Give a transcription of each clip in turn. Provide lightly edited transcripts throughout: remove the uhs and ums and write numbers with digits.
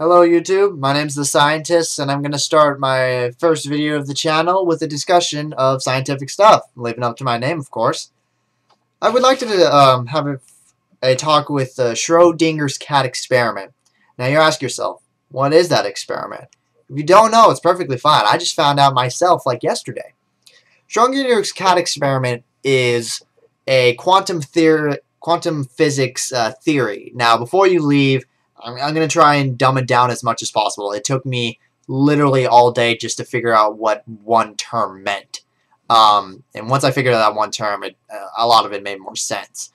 Hello YouTube, my name's TheScientist, and I'm going to start my first video of the channel with a discussion of scientific stuff, living up to my name, of course. I would like to have a talk with the Schrödinger's cat experiment. Now you ask yourself, what is that experiment? If you don't know, it's perfectly fine. I just found out myself like yesterday. Schrödinger's cat experiment is a quantum physics theory. Now before you leave, I'm going to try and dumb it down as much as possible. It took me literally all day just to figure out what one term meant. And once I figured out that one term, a lot of it made more sense.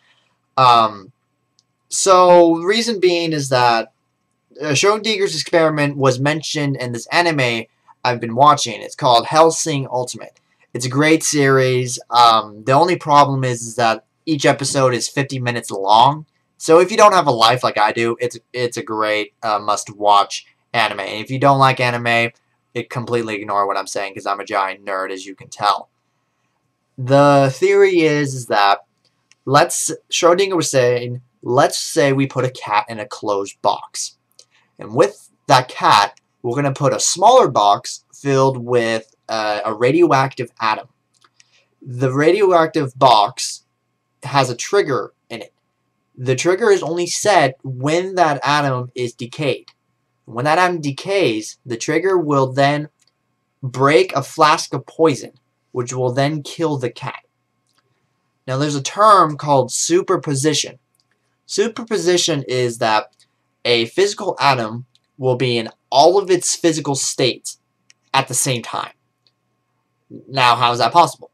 So the reason being is that Schrödinger's experiment was mentioned in this anime I've been watching. It's called Hellsing Ultimate. It's a great series. The only problem is that each episode is 50 minutes long. So if you don't have a life like I do, it's a great must-watch anime. And if you don't like anime, completely ignore what I'm saying because I'm a giant nerd, as you can tell. The theory is that Schrödinger was saying, let's say we put a cat in a closed box. And with that cat, we're going to put a smaller box filled with a radioactive atom. The radioactive box has a trigger in it. The trigger is only set when that atom is decayed. When that atom decays, the trigger will then break a flask of poison, which will then kill the cat. Now there's a term called superposition. Superposition is that a physical atom will be in all of its physical states at the same time. Now how is that possible?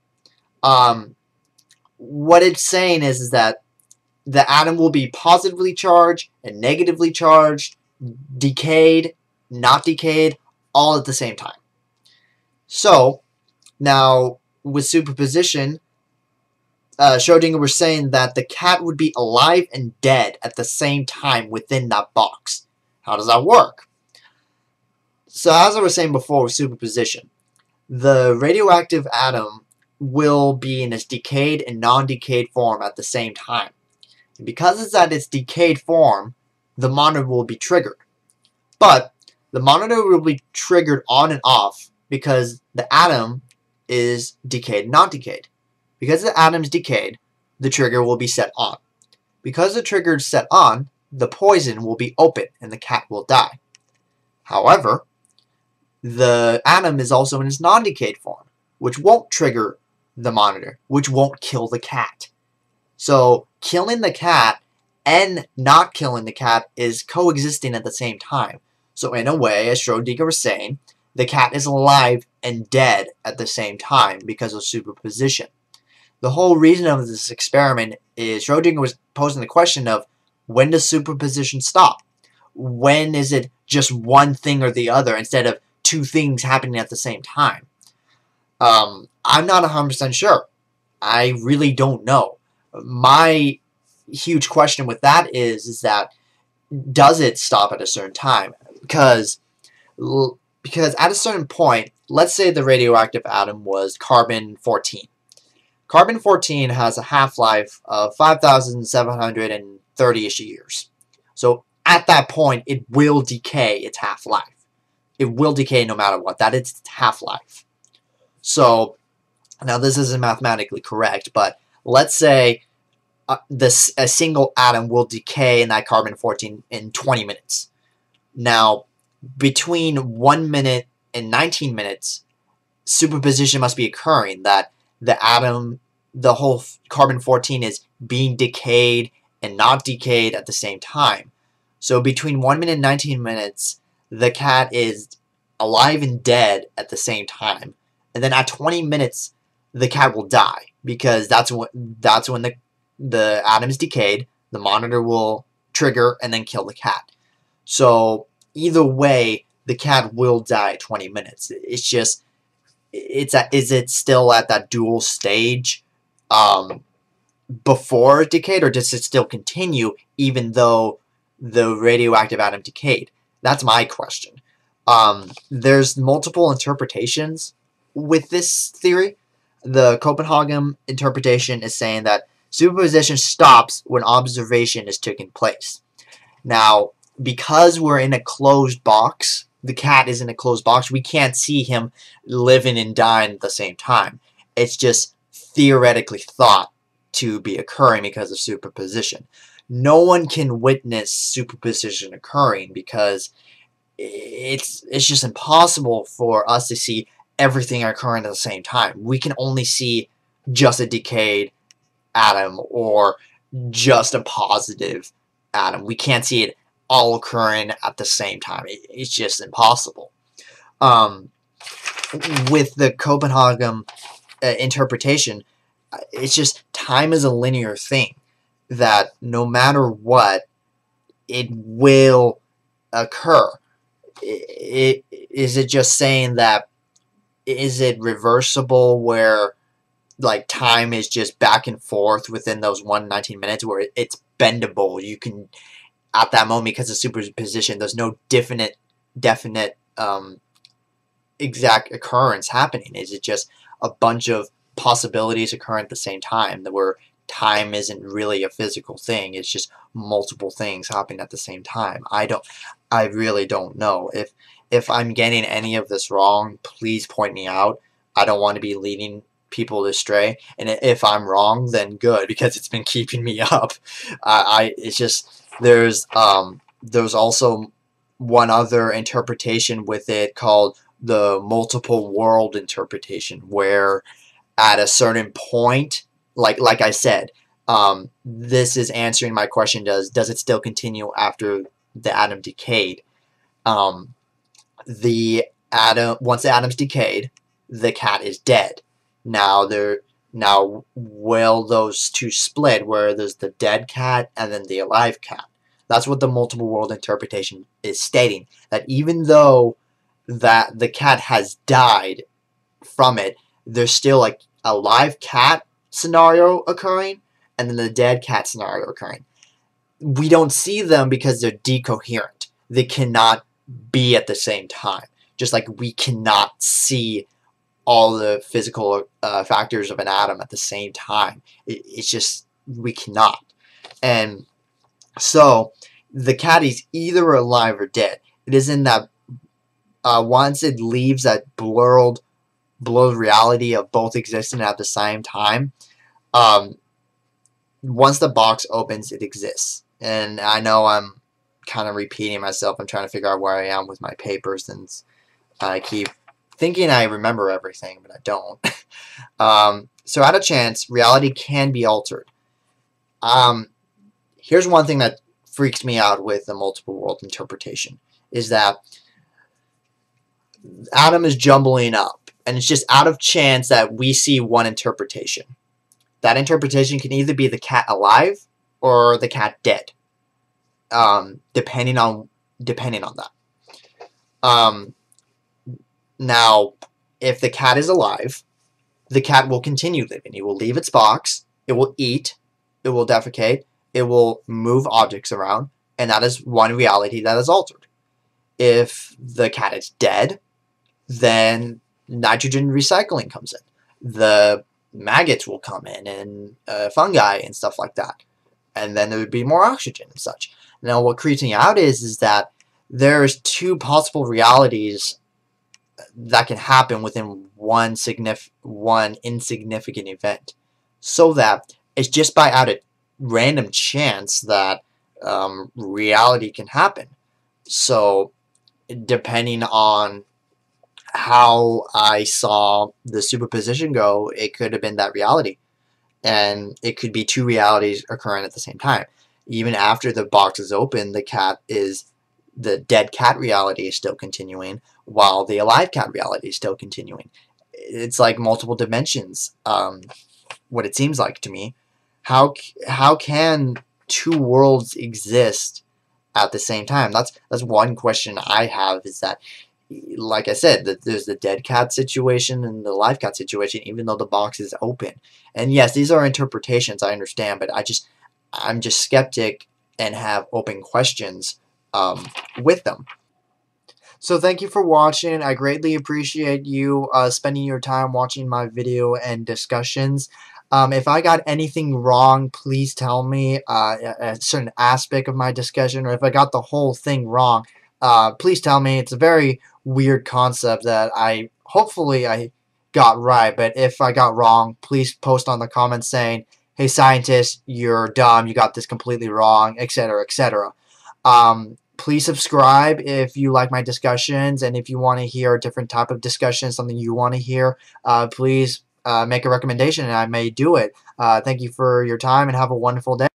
What it's saying is that the atom will be positively charged and negatively charged, decayed, not decayed, all at the same time. So, now, with superposition, Schrödinger was saying that the cat would be alive and dead at the same time within that box. How does that work? So, as I was saying before with superposition, the radioactive atom will be in its decayed and non-decayed form at the same time. Because it's at its decayed form, the monitor will be triggered. But the monitor will be triggered on and off because the atom is decayed, not decayed. Because the atom is decayed, the trigger will be set on. Because the trigger is set on, the poison will be open and the cat will die. However, the atom is also in its non-decayed form, which won't trigger the monitor, which won't kill the cat. So, killing the cat and not killing the cat is coexisting at the same time. So, in a way, as Schrödinger was saying, the cat is alive and dead at the same time because of superposition. The whole reason of this experiment is Schrödinger was posing the question of, when does superposition stop? When is it just one thing or the other instead of two things happening at the same time? I'm not 100% sure. I really don't know. My huge question with that is that does it stop at a certain time? Because at a certain point, let's say the radioactive atom was carbon-14. Carbon-14 has a half-life of 5,730-ish years. So at that point, it will decay its half-life. It will decay no matter what. That is its half-life. So, now this isn't mathematically correct, but let's say a single atom will decay in that carbon-14 in 20 minutes. Now, between 1 minute and 19 minutes, superposition must be occurring, that the atom, the whole carbon-14 is being decayed and not decayed at the same time. So between 1 minute and 19 minutes, the cat is alive and dead at the same time. And then at 20 minutes, the cat will die because that's when the atom is decayed, the monitor will trigger and then kill the cat. So either way, the cat will die at 20 minutes. It's just, is it still at that dual stage before it decayed, or does it still continue even though the radioactive atom decayed? That's my question. There's multiple interpretations with this theory. The Copenhagen interpretation is saying that superposition stops when observation is taking place. Now, because we're in a closed box, the cat is in a closed box, we can't see him living and dying at the same time. It's just theoretically thought to be occurring because of superposition. No one can witness superposition occurring because it's just impossible for us to see everything occurring at the same time. We can only see just a decayed atom or just a positive atom. We can't see it all occurring at the same time. It's just impossible. With the Copenhagen interpretation, it's just time is a linear thing, that no matter what, it will occur. Is it just saying that, is it reversible where like time is just back and forth within those 119 minutes where it's bendable? You can, at that moment, because of superposition, there's no definite exact occurrence happening. Is it just a bunch of possibilities occurring at the same time, that where time isn't really a physical thing, it's just multiple things happening at the same time? I really don't know. If I'm getting any of this wrong, please point me out. I don't want to be leading people astray, and if I'm wrong, then good, because it's been keeping me up. It's just, there's also one other interpretation with it called the multiple world interpretation, where at a certain point, like I said, this is answering my question, does it still continue after the atom decayed? The atom, once the atom's decayed, the cat is dead. Now will those two split, where there's the dead cat and then the alive cat? That's what the multiple world interpretation is stating, that even though that the cat has died from it, there's still like a live cat scenario occurring and then the dead cat scenario occurring. We don't see them because they're decoherent. They cannot be at the same time. Just like we cannot see all the physical factors of an atom at the same time. It's just, we cannot. And so the cat is either alive or dead. It is in that once it leaves that blurred reality of both existing at the same time, once the box opens, it exists. And I know I'm kind of repeating myself. I'm trying to figure out where I am with my papers, since I keep thinking I remember everything, but I don't. So at a chance, reality can be altered. Here's one thing that freaks me out with the multiple world interpretation, is that atom is jumbling up, and it's just out of chance that we see one interpretation. That interpretation can either be the cat alive or the cat dead, depending on that. Now, if the cat is alive, the cat will continue living. It will leave its box, it will eat, it will defecate, it will move objects around, and that is one reality that is altered. If the cat is dead, then nitrogen recycling comes in. The maggots will come in, and fungi and stuff like that. And then there would be more oxygen and such. Now, what creeps me out is that there's two possible realities that can happen within one insignificant event. So that it's just by out of random chance that reality can happen. So, depending on how I saw the superposition go, it could have been that reality. And it could be two realities occurring at the same time. Even after the box is open, the dead cat reality is still continuing, while the alive cat reality is still continuing. It's like multiple dimensions, what it seems like to me. How can two worlds exist at the same time? That's one question I have, is that, like I said, that there's the dead cat situation and the live cat situation, even though the box is open. And yes, these are interpretations, I understand, but I'm just skeptic and have open questions with them. So thank you for watching. I greatly appreciate you spending your time watching my video and discussions. If I got anything wrong, please tell me a certain aspect of my discussion, or if I got the whole thing wrong, please tell me. It's a very weird concept that hopefully I got right, but if I got wrong, please post on the comments saying, hey scientist, you're dumb, you got this completely wrong, etc., etc. Please subscribe if you like my discussions, and if you want to hear a different type of discussion, something you want to hear, please make a recommendation and I may do it. Thank you for your time and have a wonderful day.